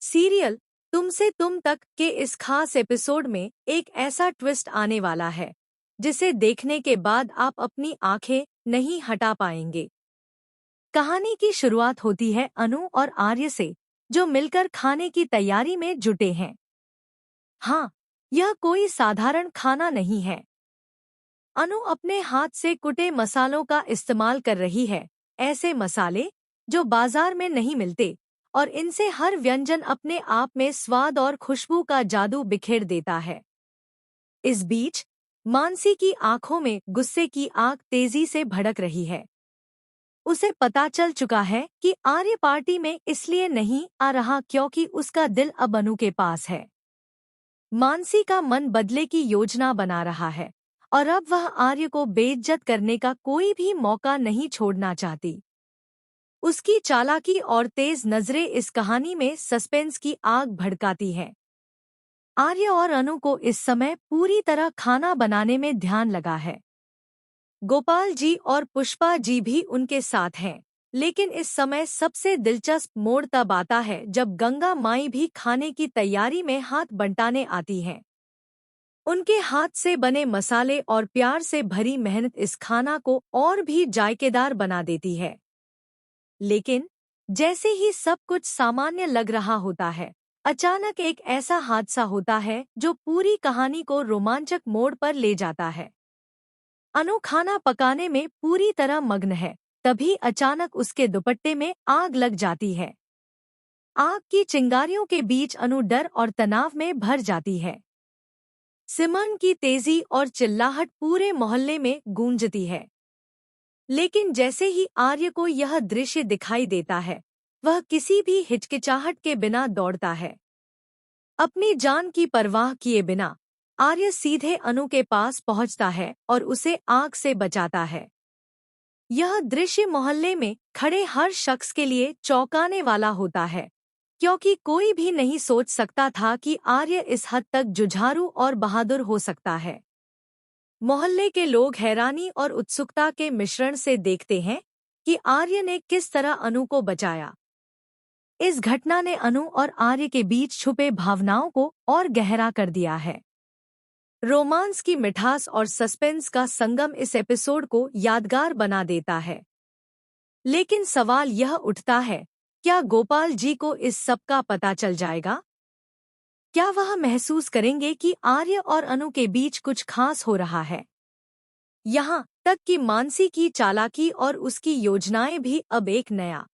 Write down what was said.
Serial तुमसे तुम तक के इस खास एपिसोड में एक ऐसा ट्विस्ट आने वाला है जिसे देखने के बाद आप अपनी आंखें नहीं हटा पाएंगे। कहानी की शुरुआत होती है अनु और आर्य से, जो मिलकर खाने की तैयारी में जुटे हैं। हाँ, यह कोई साधारण खाना नहीं है। अनु अपने हाथ से कुटे मसालों का इस्तेमाल कर रही है, ऐसे मसाले जो बाजार में नहीं मिलते, और इनसे हर व्यंजन अपने आप में स्वाद और खुशबू का जादू बिखेर देता है। इस बीच मानसी की आंखों में गुस्से की आग तेजी से भड़क रही है। उसे पता चल चुका है कि आर्य पार्टी में इसलिए नहीं आ रहा क्योंकि उसका दिल अब अनु के पास है। मानसी का मन बदले की योजना बना रहा है और अब वह आर्य को बेइज्जत करने का कोई भी मौका नहीं छोड़ना चाहती। उसकी चालाकी और तेज नजरें इस कहानी में सस्पेंस की आग भड़काती हैं। आर्य और अनु को इस समय पूरी तरह खाना बनाने में ध्यान लगा है। गोपाल जी और पुष्पा जी भी उनके साथ हैं, लेकिन इस समय सबसे दिलचस्प मोड़ तब आता है जब गंगा माई भी खाने की तैयारी में हाथ बंटाने आती हैं। उनके हाथ से बने मसाले और प्यार से भरी मेहनत इस खाना को और भी जायकेदार बना देती है। लेकिन जैसे ही सब कुछ सामान्य लग रहा होता है, अचानक एक ऐसा हादसा होता है जो पूरी कहानी को रोमांचक मोड़ पर ले जाता है। अनु खाना पकाने में पूरी तरह मग्न है, तभी अचानक उसके दुपट्टे में आग लग जाती है। आग की चिंगारियों के बीच अनु डर और तनाव में भर जाती है। सिमरन की तेजी और चिल्लाहट पूरे मोहल्ले में गूंजती है। लेकिन जैसे ही आर्य को यह दृश्य दिखाई देता है, वह किसी भी हिचकिचाहट के बिना दौड़ता है। अपनी जान की परवाह किए बिना आर्य सीधे अनु के पास पहुंचता है और उसे आग से बचाता है। यह दृश्य मोहल्ले में खड़े हर शख्स के लिए चौंकाने वाला होता है, क्योंकि कोई भी नहीं सोच सकता था कि आर्य इस हद तक जुझारू और बहादुर हो सकता है। मोहल्ले के लोग हैरानी और उत्सुकता के मिश्रण से देखते हैं कि आर्य ने किस तरह अनु को बचाया। इस घटना ने अनु और आर्य के बीच छुपे भावनाओं को और गहरा कर दिया है। रोमांस की मिठास और सस्पेंस का संगम इस एपिसोड को यादगार बना देता है। लेकिन सवाल यह उठता है, क्या गोपाल जी को इस सब का पता चल जाएगा? क्या वह महसूस करेंगे कि आर्य और अनु के बीच कुछ खास हो रहा है? यहाँ तक कि मानसी की चालाकी और उसकी योजनाएं भी अब एक नया